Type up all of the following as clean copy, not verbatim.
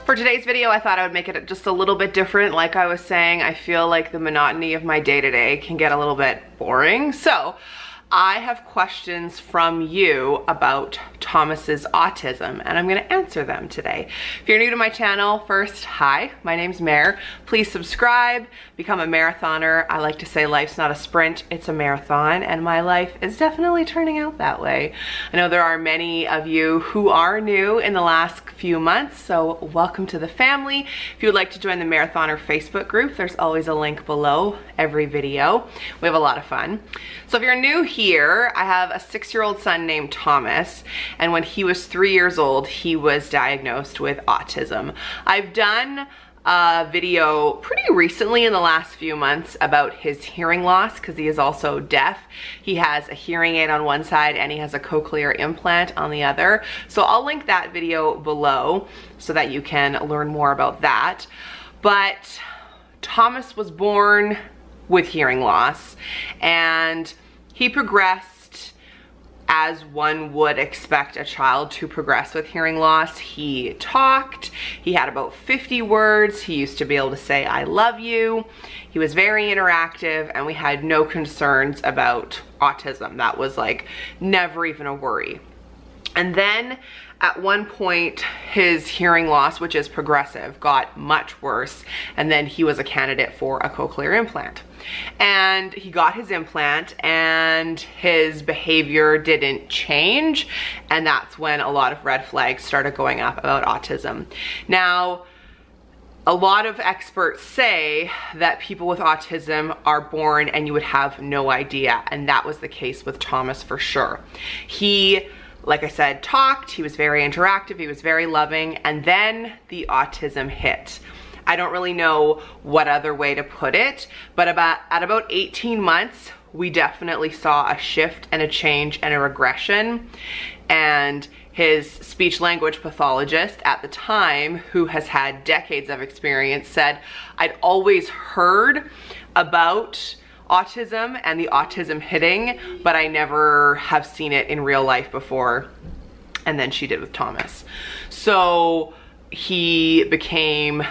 For today's video, I thought I would make it just a little bit different. Like I was saying, I feel like the monotony of my day-to-day can get a little bit boring. So I have questions from you about Thomas's autism, and I'm gonna answer them today. If you're new to my channel, first, hi, my name's Mare. Please subscribe, become a marathoner. I like to say life's not a sprint, it's a marathon, and my life is definitely turning out that way. I know there are many of you who are new in the last few months, so welcome to the family. If you would like to join the Marathoner Facebook group, there's always a link below every video. We have a lot of fun. So if you're new here, I have a 6-year-old son named Thomas, and when he was 3 years old, he was diagnosed with autism. I've done a video pretty recently in the last few months about his hearing loss because he is also deaf. He has a hearing aid on one side and he has a cochlear implant on the other. So I'll link that video below so that you can learn more about that. But Thomas was born with hearing loss and he progressed as one would expect a child to progress with hearing loss. He talked, he had about 50 words, he used to be able to say I love you, he was very interactive, and we had no concerns about autism. That was like never even a worry. And then at one point, his hearing loss, which is progressive, got much worse, and then he was a candidate for a cochlear implant. And he got his implant and his behavior didn't change, and that's when a lot of red flags started going up about autism. Now, a lot of experts say that people with autism are born and you would have no idea, and that was the case with Thomas for sure. He, like I said, talked, he was very interactive, he was very loving, and then the autism hit. I don't really know what other way to put it, but at about 18 months, we definitely saw a shift and a change and a regression. And his speech language pathologist at the time, who has had decades of experience, said, I'd always heard about autism and the autism hitting, but I never have seen it in real life before. And then she did with Thomas. So he became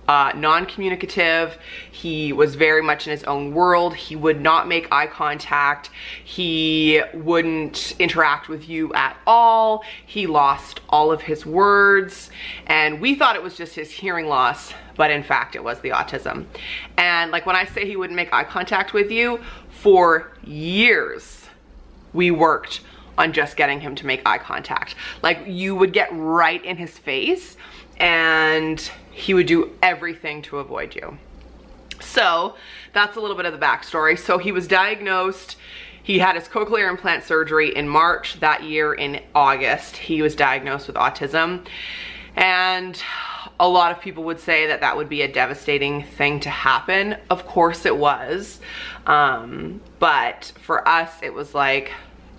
non-communicative. He was very much in his own world. He would not make eye contact. He wouldn't interact with you at all. He lost all of his words, and we thought it was just his hearing loss, but in fact it was the autism. And like when I say he wouldn't make eye contact with you, for years we worked on just getting him to make eye contact. Like you would get right in his face and he would do everything to avoid you. So that's a little bit of the backstory. So he was diagnosed, he had his cochlear implant surgery in March. That year in August, he was diagnosed with autism. And a lot of people would say that that would be a devastating thing to happen. Of course it was. But for us, it was like,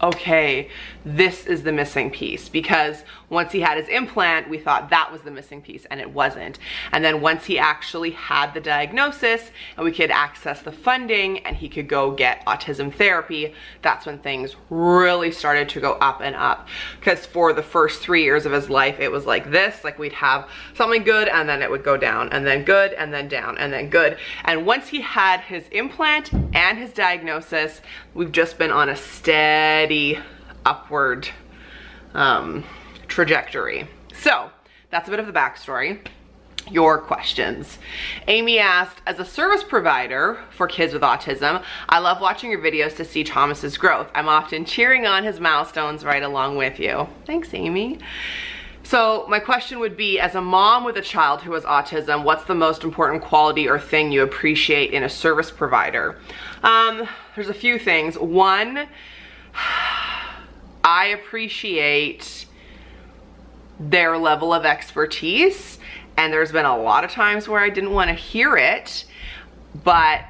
okay, this is the missing piece, because once he had his implant, we thought that was the missing piece, and it wasn't. And then once he actually had the diagnosis and we could access the funding and he could go get autism therapy, that's when things really started to go up and up. Because for the first 3 years of his life, it was like this, like we'd have something good and then it would go down, and then good, and then down, and then good. And once he had his implant and his diagnosis, we've just been on a steady upward trajectory. So that's a bit of the backstory. Your questions. Amy asked, as a service provider for kids with autism, I love watching your videos to see Thomas's growth. I'm often cheering on his milestones right along with you. Thanks, Amy. So my question would be, as a mom with a child who has autism, what's the most important quality or thing you appreciate in a service provider? There's a few things. One, I appreciate their level of expertise, and there's been a lot of times where I didn't want to hear it, but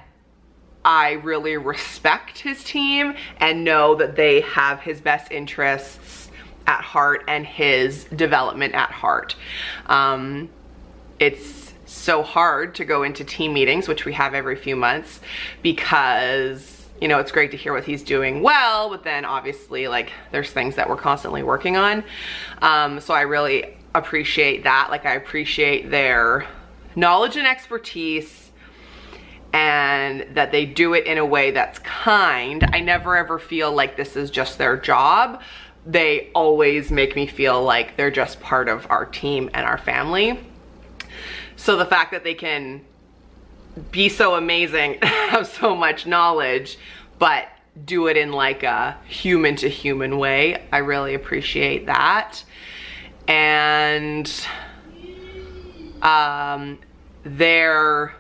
I really respect his team and know that they have his best interests at heart and his development at heart. It's so hard to go into team meetings, which we have every few months, because you know, it's great to hear what he's doing well, but then obviously like there's things that we're constantly working on. So I really appreciate that. Like, I appreciate their knowledge and expertise, and that they do it in a way that's kind. I never ever feel like this is just their job. They always make me feel like they're just part of our team and our family. So the fact that they can be so amazing, have so much knowledge, but do it in like a human to human way, I really appreciate that. And their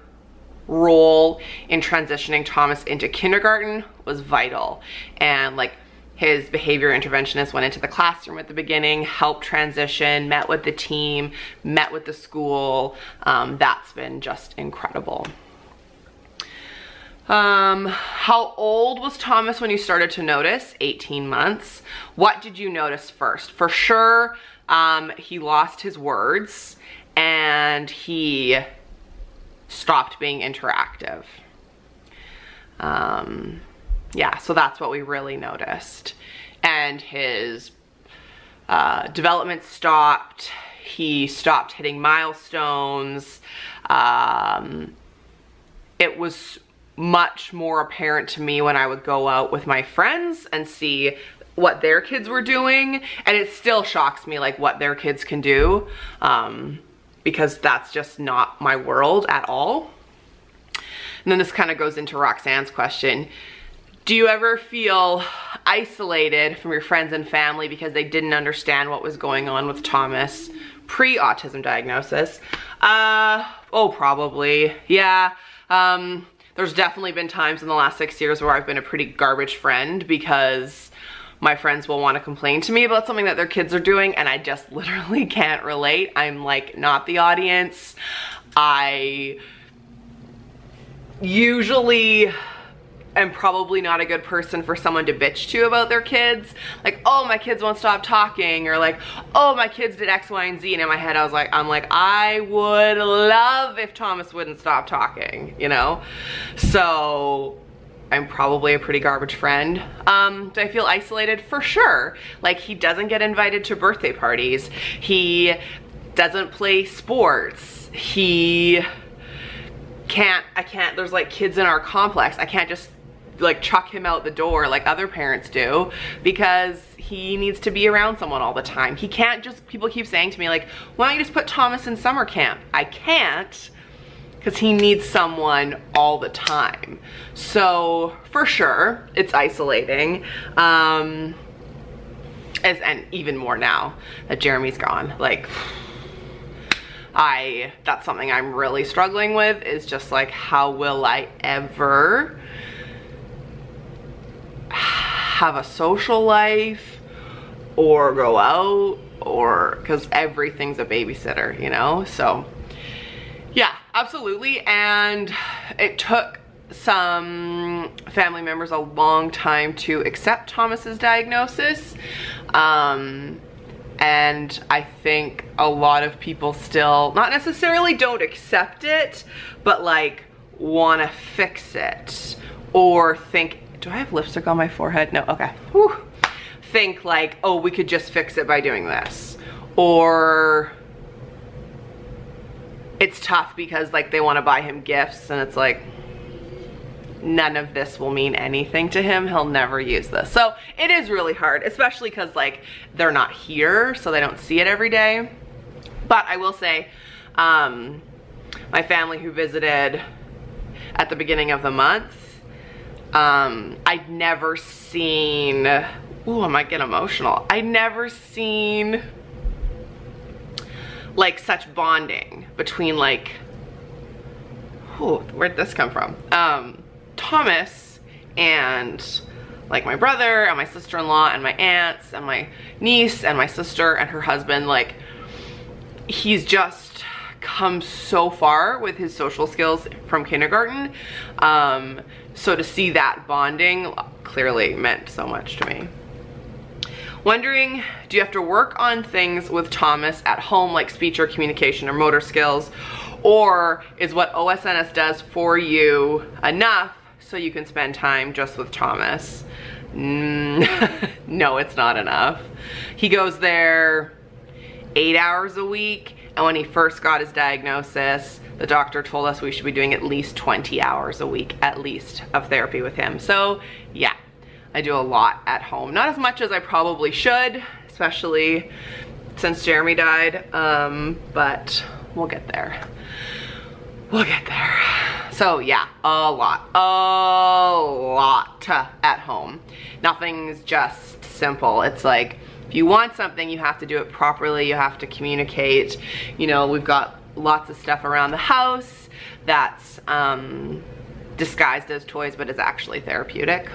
role in transitioning Thomas into kindergarten was vital. And like, his behavior interventionist went into the classroom at the beginning, helped transition, met with the team, met with the school. That's been just incredible. How old was Thomas when you started to notice? 18 months. What did you notice first? For sure, he lost his words and he stopped being interactive. Yeah, so that's what we really noticed. And his development stopped. He stopped hitting milestones. It was much more apparent to me when I would go out with my friends and see what their kids were doing. And it still shocks me, like, what their kids can do, because that's just not my world at all. And then this kind of goes into Roxanne's question. Do you ever feel isolated from your friends and family because they didn't understand what was going on with Thomas pre-autism diagnosis? Oh, probably. Yeah. There's definitely been times in the last 6 years where I've been a pretty garbage friend because my friends will want to complain to me about something that their kids are doing and I just literally can't relate. I'm like not the audience. I usually am probably not a good person for someone to bitch to about their kids. Like, oh, my kids won't stop talking, or like, oh, my kids did X, Y, and Z. And in my head, I'm like, I would love if Thomas wouldn't stop talking, you know? So I'm probably a pretty garbage friend. Do I feel isolated? For sure. Like, he doesn't get invited to birthday parties. He doesn't play sports. I can't, there's like kids in our complex. I can't just like chuck him out the door like other parents do because he needs to be around someone all the time. He can't just, people keep saying to me like, why don't you just put Thomas in summer camp? I can't, because he needs someone all the time. So for sure, it's isolating. And even more now that Jeremy's gone. Like, that's something I'm really struggling with, is just like, how will I ever have a social life or go out, or because everything's a babysitter, you know? So yeah, absolutely. And it took some family members a long time to accept Thomas's diagnosis. And I think a lot of people still, not necessarily don't accept it, but like want to fix it, or think, do I have lipstick on my forehead? No, okay. Whew. Think like, oh, we could just fix it by doing this. Or it's tough because like they want to buy him gifts and it's like, none of this will mean anything to him. He'll never use this. So it is really hard, especially because like they're not here, so they don't see it every day. But I will say, my family who visited at the beginning of the month, I'd never seen, ooh, I might get emotional. I'd never seen like such bonding between like, ooh, where'd this come from? Thomas and like my brother and my sister-in-law and my aunts and my niece and my sister and her husband. Like, he's just come so far with his social skills from kindergarten. So to see that bonding clearly meant so much to me. Wondering, do you have to work on things with Thomas at home, like speech or communication or motor skills, or is what OSNS does for you enough so you can spend time just with Thomas? No, it's not enough. He goes there 8 hours a week. And when he first got his diagnosis, the doctor told us we should be doing at least 20 hours a week, at least, of therapy with him. So yeah, I do a lot at home. Not as much as I probably should, especially since Jeremy died, but we'll get there. We'll get there. So yeah, a lot at home. Nothing's just simple. It's like, if you want something, you have to do it properly. You have to communicate. You know, we've got lots of stuff around the house that's disguised as toys, but is actually therapeutic.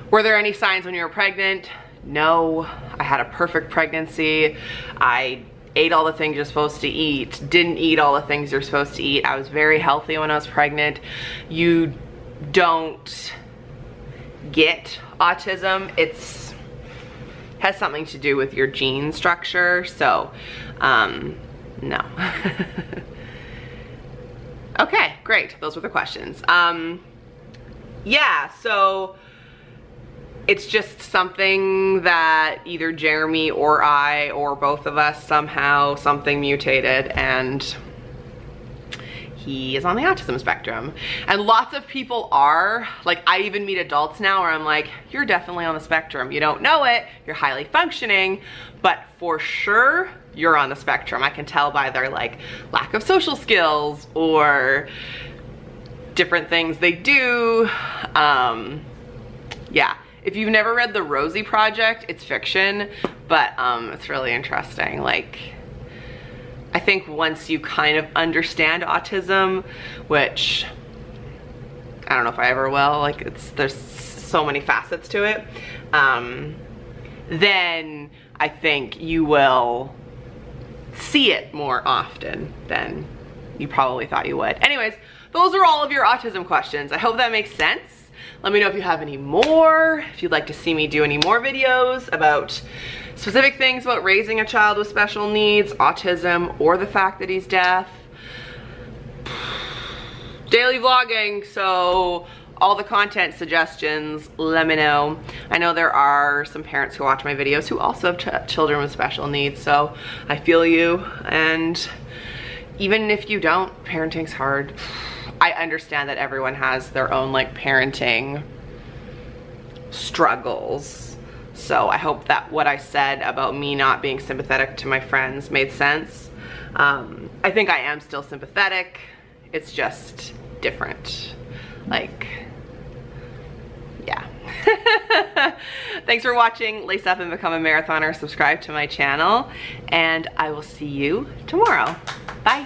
Were there any signs when you were pregnant? No, I had a perfect pregnancy. I ate all the things you're supposed to eat, didn't eat all the things you're supposed to eat. I was very healthy when I was pregnant. You don't get autism. It's has something to do with your gene structure, so no. Okay, great. Those were the questions. Yeah, so it's just something that either Jeremy or I or both of us, somehow something mutated, and he is on the autism spectrum. And lots of people are. Like, I even meet adults now where I'm like, you're definitely on the spectrum. You don't know it, you're highly functioning, but for sure you're on the spectrum. I can tell by their like lack of social skills or different things they do. Yeah. If you've never read The Rosie Project, it's fiction, but it's really interesting. Like, I think once you kind of understand autism, which I don't know if I ever will, like there's so many facets to it, then I think you will see it more often than you probably thought you would. Anyways, those are all of your autism questions. I hope that makes sense. Let me know if you have any more, if you'd like to see me do any more videos about specific things about raising a child with special needs, autism, or the fact that he's deaf. Daily vlogging, so all the content suggestions, let me know. I know there are some parents who watch my videos who also have children with special needs, so I feel you. And even if you don't, parenting's hard. I understand that everyone has their own like parenting struggles. So I hope that what I said about me not being sympathetic to my friends made sense. I think I am still sympathetic. It's just different. Like, yeah. Thanks for watching. Lace up and become a marathoner. Subscribe to my channel, and I will see you tomorrow. Bye.